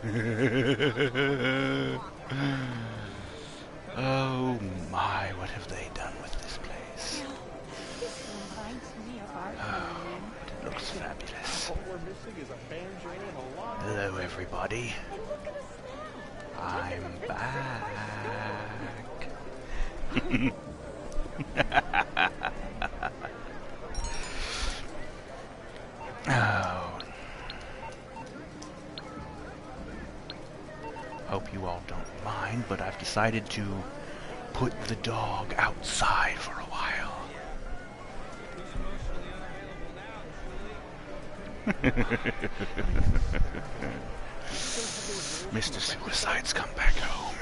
Oh my, what have they done with this place? Oh, but it looks fabulous. Hello everybody. I'm back. Oh. Hope you all don't mind, but I've decided to put the dog outside for a while. Mr. Suicide's come back home.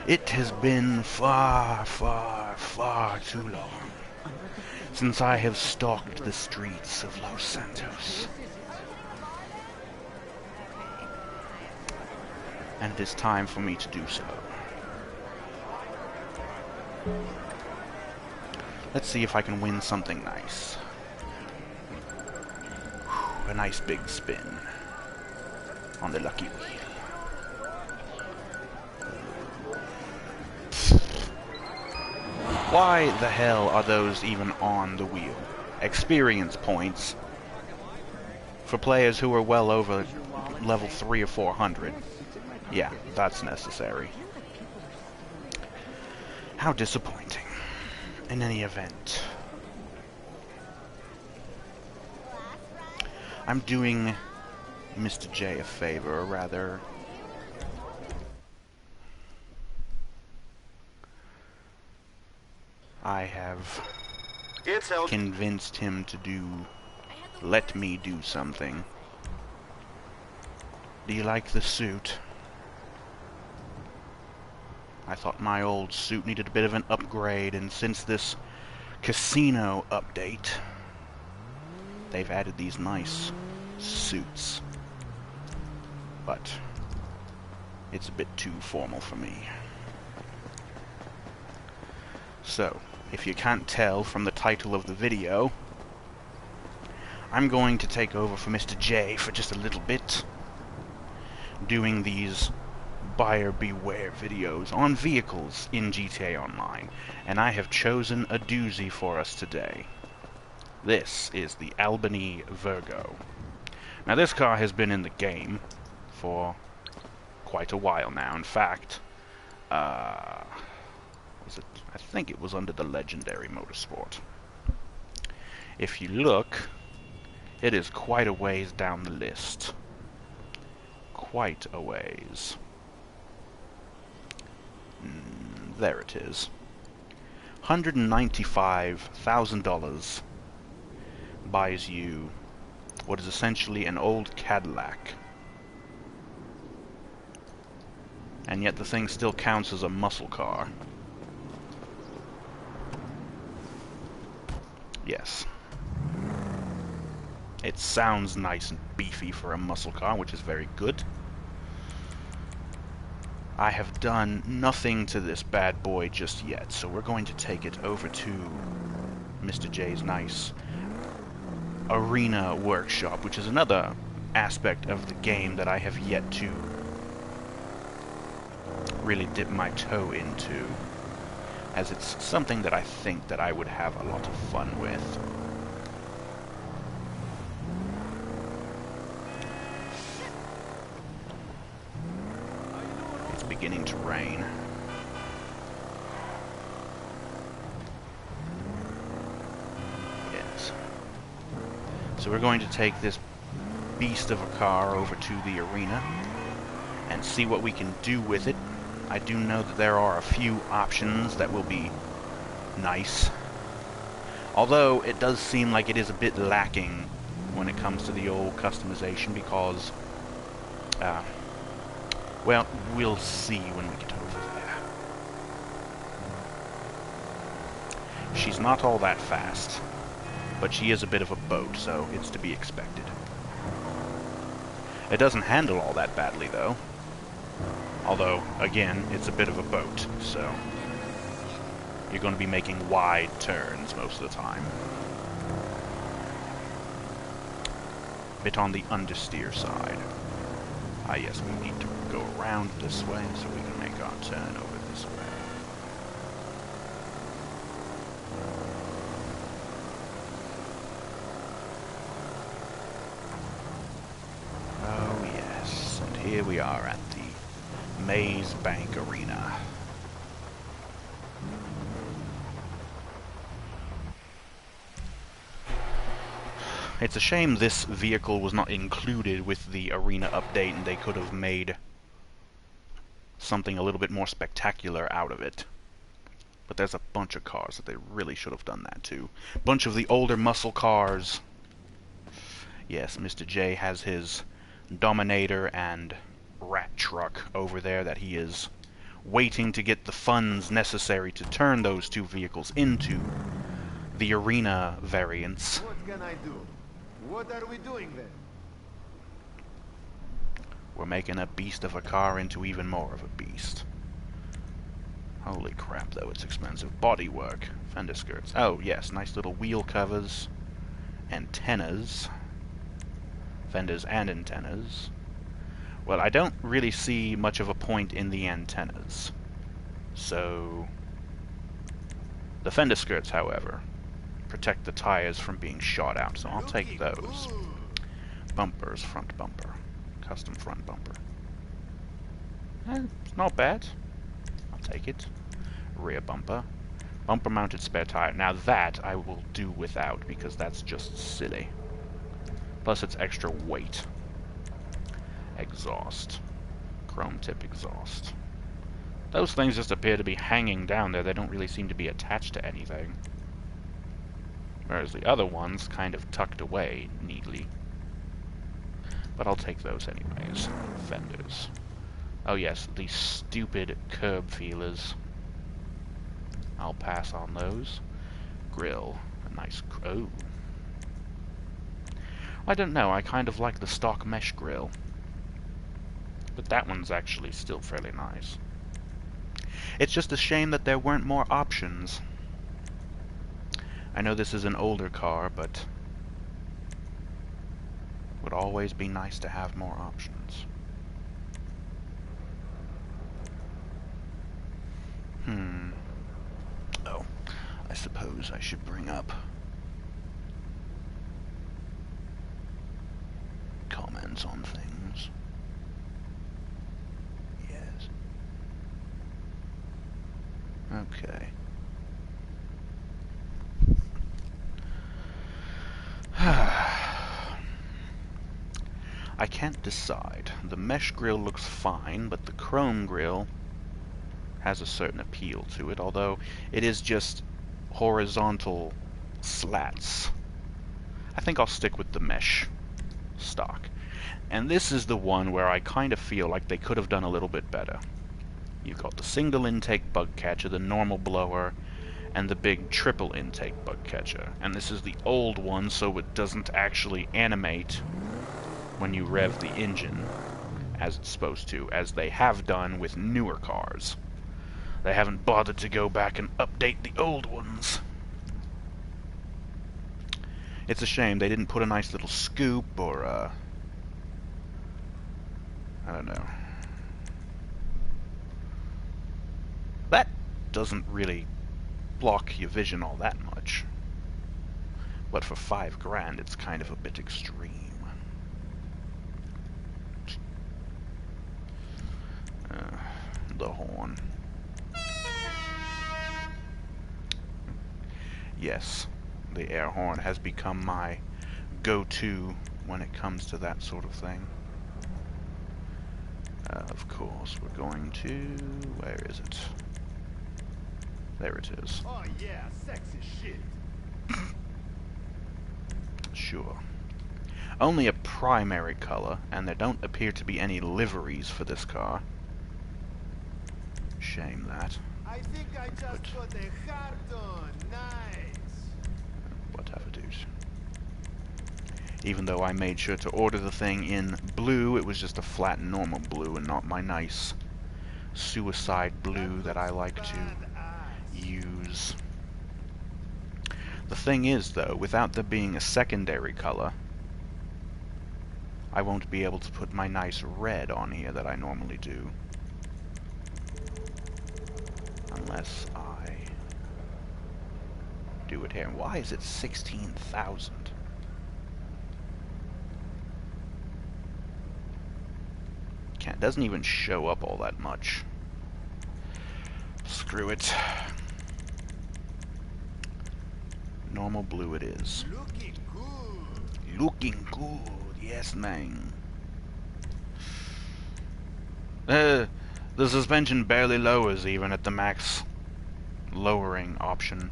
It has been far, far, far too long since I have stalked the streets of Los Santos. And it is time for me to do so. Let's see if I can win something nice. Whew, a nice big spin on the lucky wheel. Why the hell are those even on the wheel? Experience points for players who are well over level 3 or 400. Yeah, that's necessary. How disappointing. In any event, I'm doing Mr. J a favor, or rather, I have convinced him to let me do something. Do you like the suit? I thought my old suit needed a bit of an upgrade, and since this casino update, they've added these nice suits. But it's a bit too formal for me. So, if you can't tell from the title of the video, I'm going to take over for Mr. J for just a little bit, doing these buyer beware videos on vehicles in GTA Online, and I have chosen a doozy for us today. This is the Albany Virgo. Now this car has been in the game for quite a while now. In fact, I think it was under the Legendary Motorsport. If you look, it is quite a ways down the list. Quite a ways. There it is. $195,000 buys you what is essentially an old Cadillac. And yet the thing still counts as a muscle car. Yes. It sounds nice and beefy for a muscle car, which is very good. I have done nothing to this bad boy just yet, so we're going to take it over to Mr. J's nice arena workshop, which is another aspect of the game that I have yet to really dip my toe into, as it's something that I think that I would have a lot of fun with. Beginning to rain. Yes. So we're going to take this beast of a car over to the arena and see what we can do with it. I do know that there are a few options that will be nice. Although it does seem like it is a bit lacking when it comes to the old customization because well, we'll see when we get over there. She's not all that fast, but she is a bit of a boat, so it's to be expected. It doesn't handle all that badly, though. Although, again, it's a bit of a boat, so you're going to be making wide turns most of the time. Bit on the understeer side. Ah, yes, we need to go around this way so we can make our turn over this way. Oh, yes, and here we are at the Maze Bank Arena. It's a shame this vehicle was not included with the arena update and they could have made something a little bit more spectacular out of it. But there's a bunch of cars that they really should have done that too. Bunch of the older muscle cars. Yes, Mr. J has his Dominator and Rat truck over there that he is waiting to get the funds necessary to turn those two vehicles into the arena variants. What can I do? What are we doing then? We're making a beast of a car into even more of a beast. Holy crap, though, it's expensive. Bodywork, fender skirts. Oh, yes, nice little wheel covers. Antennas. Fenders and antennas. Well, I don't really see much of a point in the antennas. So, the fender skirts, however, protect the tires from being shot out, so I'll take those. Bumpers, front bumper. Custom front bumper. It's not bad. I'll take it. Rear bumper. Bumper mounted spare tire. Now that I will do without, because that's just silly. Plus it's extra weight. Exhaust. Chrome tip exhaust. Those things just appear to be hanging down there. They don't really seem to be attached to anything. Whereas the other ones kind of tucked away neatly. But I'll take those anyways. Fenders. Oh yes, these stupid curb feelers. I'll pass on those. Grill. A nice... oh. I don't know, I kind of like the stock mesh grill. But that one's actually still fairly nice. It's just a shame that there weren't more options. I know this is an older car, but would always be nice to have more options. Oh, I suppose I should bring up comments on things. Yes. Okay. I can't decide. The mesh grill looks fine, but the chrome grill has a certain appeal to it, although it is just horizontal slats. I think I'll stick with the mesh stock. And this is the one where I kind of feel like they could have done a little bit better. You've got the single intake bug catcher, the normal blower, and the big triple intake bug catcher. And this is the old one, so it doesn't actually animate when you rev the engine as it's supposed to, as they have done with newer cars. They haven't bothered to go back and update the old ones. It's a shame they didn't put a nice little scoop or I don't know. That doesn't really block your vision all that much. But for $5,000 it's kind of a bit extreme. The horn. Yes, the air horn has become my go-to when it comes to that sort of thing. Of course, we're going to... where is it? There it is. Oh yeah, sexy shit. Sure. Only a primary color, and there don't appear to be any liveries for this car. Shame that. I think I just got a heart on. Nice. Whatever, dude. Even though I made sure to order the thing in blue, it was just a flat normal blue and not my nice suicide blue that I like to use. The thing is, though, without there being a secondary color, I won't be able to put my nice red on here that I normally do. Unless I do it here. Why is it 16,000? Doesn't even show up all that much. Screw it. Normal blue it is. Looking good. Looking good, yes, man. The suspension barely lowers even at the max lowering option.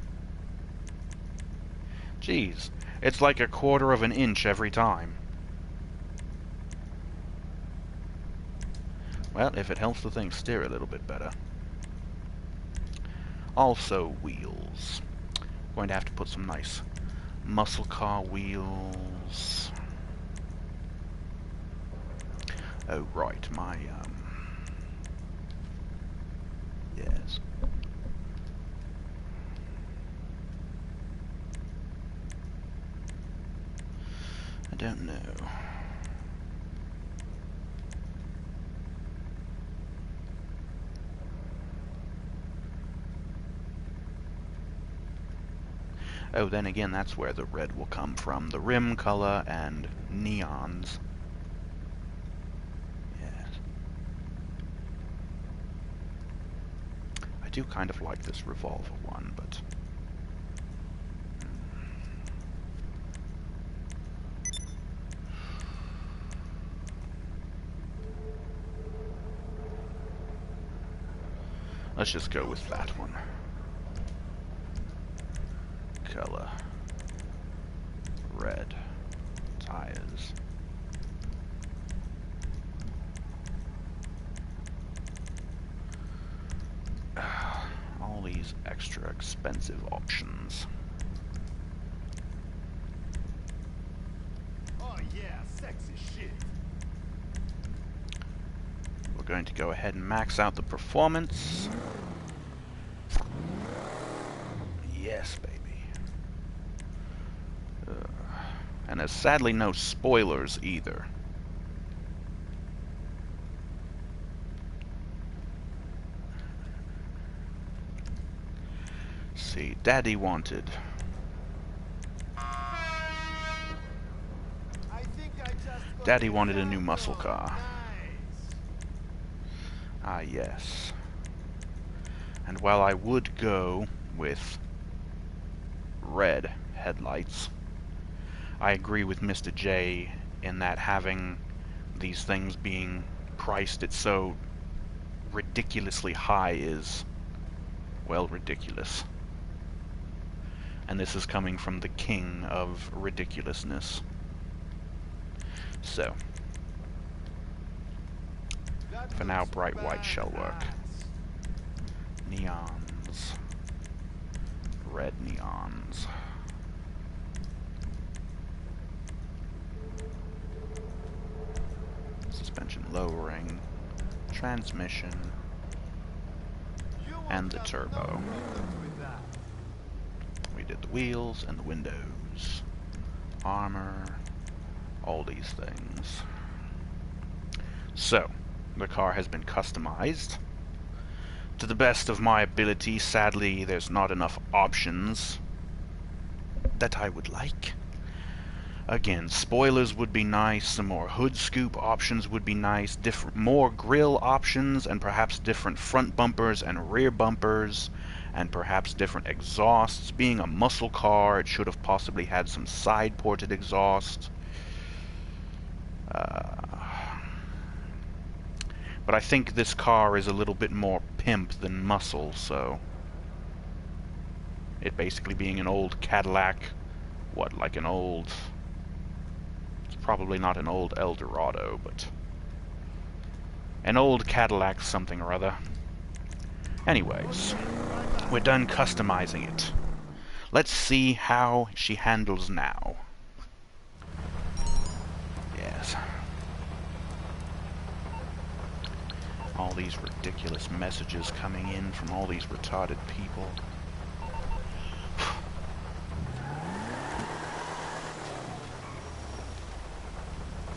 Jeez, it's like a quarter of an inch every time. Well, if it helps the thing steer a little bit better. Also, wheels. Going to have to put some nice muscle car wheels. Oh, right, my, yes. I don't know. Oh, then again, that's where the red will come from. The rim color and neons. Yes. I do kind of like this revolver one, but... let's just go with that one. Color. Red. Tires. All these extra expensive options. Oh yeah, sexy shit. We're going to go ahead and max out the performance. Yes, baby. And there's sadly no spoilers either. See, Daddy wanted. Daddy wanted a new muscle car. Ah, yes. And while I would go with red headlights, I agree with Mr. J in that having these things being priced at so ridiculously high is, well, ridiculous. And this is coming from the king of ridiculousness. So, for now, bright white shall work. Neons. Red neons. Suspension lowering, transmission, and the turbo. We did the wheels and the windows, armor, all these things. So, the car has been customized. To the best of my ability, sadly, there's not enough options that I would like. Again, spoilers would be nice, some more hood scoop options would be nice, more grille options, and perhaps different front bumpers and rear bumpers, and perhaps different exhausts. Being a muscle car, it should have possibly had some side-ported exhaust. But I think this car is a little bit more pimp than muscle, so... it basically being an old Cadillac, what, like an old... it's probably not an old Eldorado, but... an old Cadillac something or other. Anyways, we're done customizing it. Let's see how she handles now. Yes. All these ridiculous messages coming in from all these retarded people.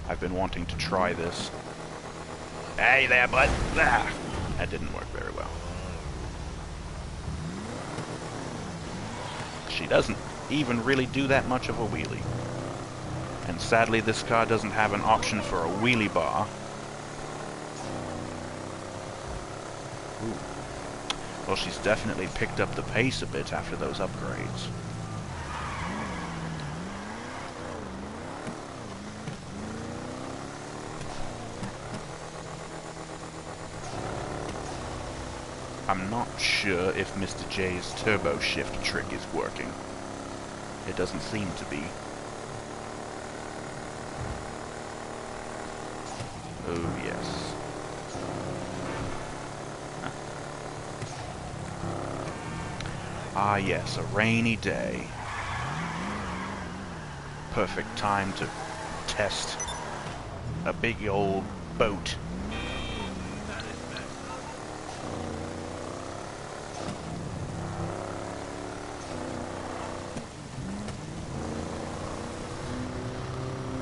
I've been wanting to try this. Hey there, bud! Ah, that didn't work very well. She doesn't even really do that much of a wheelie. And sadly, this car doesn't have an option for a wheelie bar. Ooh. Well, she's definitely picked up the pace a bit after those upgrades. I'm not sure if Mr. J's turbo shift trick is working. It doesn't seem to be. Oh, yes. Huh. Ah, yes, a rainy day. Perfect time to test a big old boat.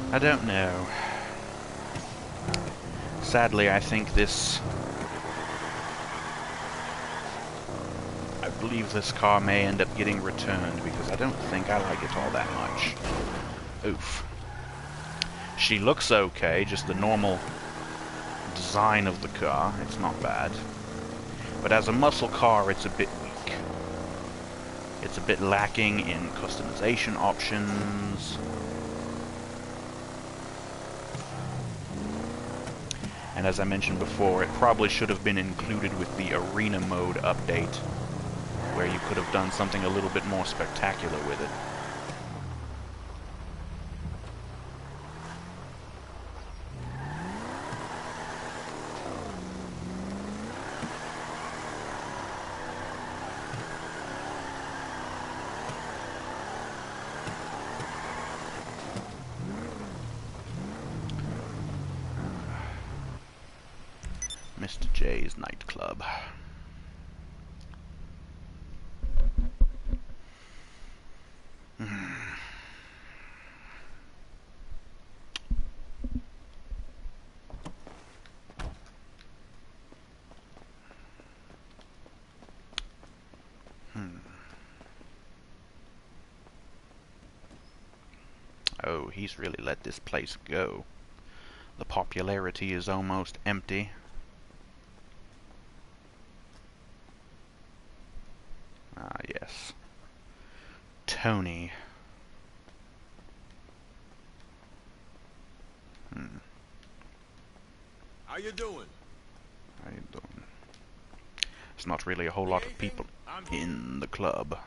I don't know. Sadly, I think this... I believe this car may end up getting returned because I don't think I like it all that much. Oof. She looks okay, just the normal design of the car. It's not bad. But as a muscle car, it's a bit weak. It's a bit lacking in customization options. And as I mentioned before, it probably should have been included with the Arena Mode update, where you could have done something a little bit more spectacular with it. Mr. J's nightclub. Oh, he's really let this place go. The popularity is almost empty. Ah, yes. Tony. How you doing? How you doing? There's not really a whole lot of people in the club.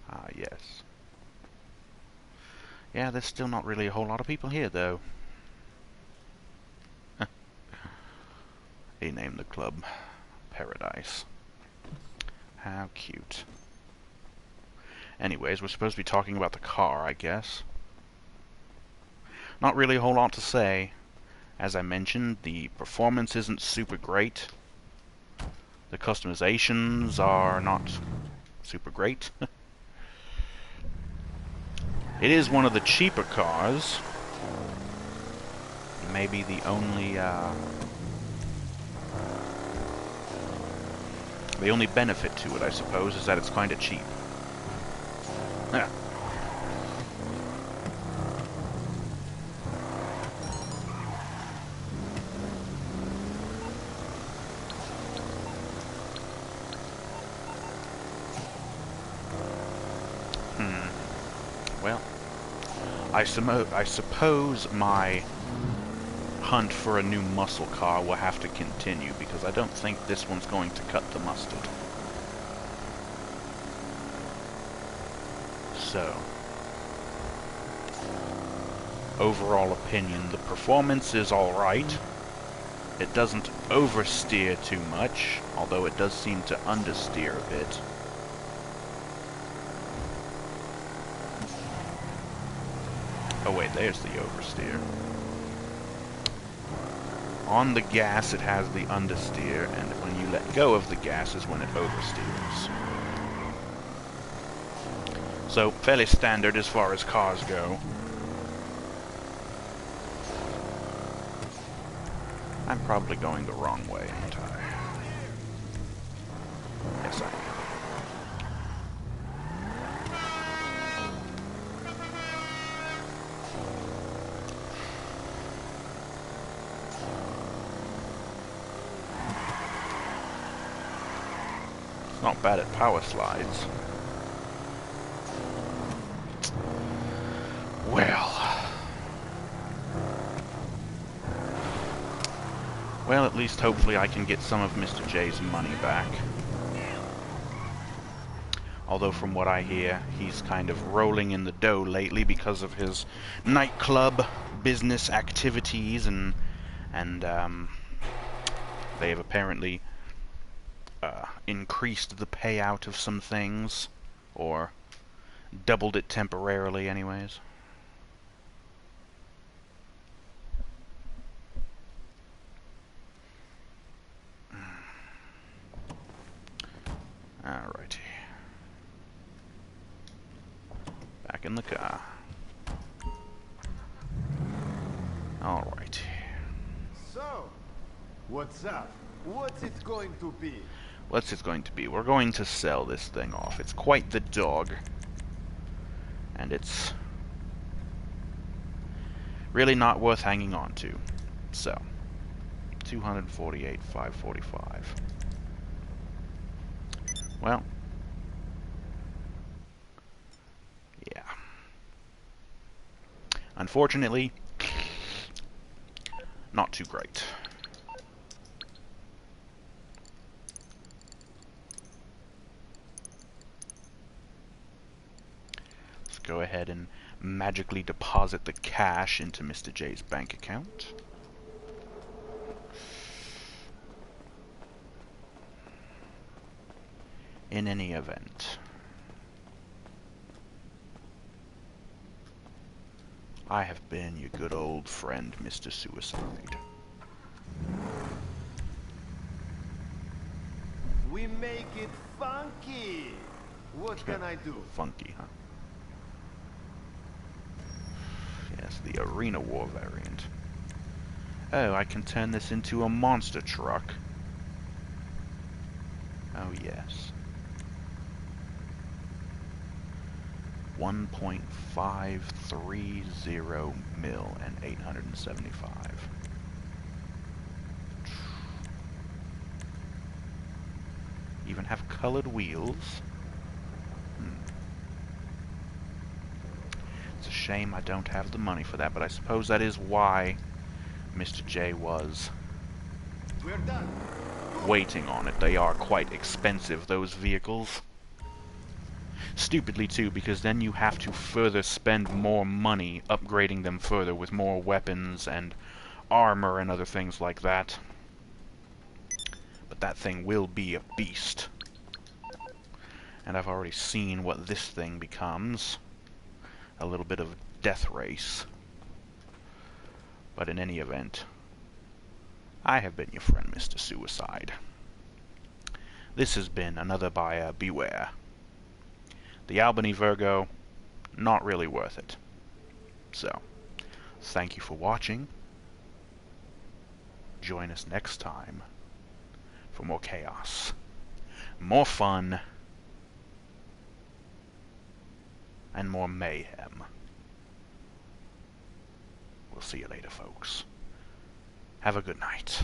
Ah, yes. Yeah, there's still not really a whole lot of people here, though. He named the club Paradise. How cute. Anyways, we're supposed to be talking about the car, I guess. Not really a whole lot to say. As I mentioned, the performance isn't super great. The customizations are not super great. It is one of the cheaper cars. Maybe the only benefit to it, I suppose, is that it's kind of cheap. Yeah. Well, I suppose my hunt for a new muscle car will have to continue, because I don't think this one's going to cut the mustard. So, overall opinion, the performance is alright. It doesn't oversteer too much, although it does seem to understeer a bit. Oh wait, there's the oversteer. On the gas it has the understeer, and when you let go of the gas is when it oversteers. So, fairly standard as far as cars go. I'm probably going the wrong way, ain't I? Yes, I am. It's not bad at power slides. Well, at least hopefully I can get some of Mr. J's money back. Although from what I hear, he's kind of rolling in the dough lately because of his nightclub business activities, and they have apparently increased the payout of some things, or doubled it temporarily anyways. Alrighty. Back in the car. Alrighty. So, what's up? What's it going to be? What's it going to be? We're going to sell this thing off. It's quite the dog. And it's really not worth hanging on to. So, 248, 545. Well, yeah. Unfortunately, not too great. Let's go ahead and magically deposit the cash into Mr. J's bank account. In any event, I have been your good old friend, Mr. Suicide. We make it funky. What can I do? Funky, huh? Yes, the Arena War variant. Oh, I can turn this into a monster truck. Oh, yes. 1.530 mil and 875. Even have colored wheels. It's a shame I don't have the money for that, but I suppose that is why Mr. J was We're done. waiting on it. They are quite expensive, those vehicles. Stupidly too, because then you have to further spend more money upgrading them further with more weapons and armor and other things like that. But that thing will be a beast. And I've already seen what this thing becomes. A little bit of death race. But in any event, I have been your friend, Mr. Suicide. This has been another buyer beware. The Albany Virgo, not really worth it. So, thank you for watching. Join us next time for more chaos, more fun, and more mayhem. We'll see you later, folks. Have a good night.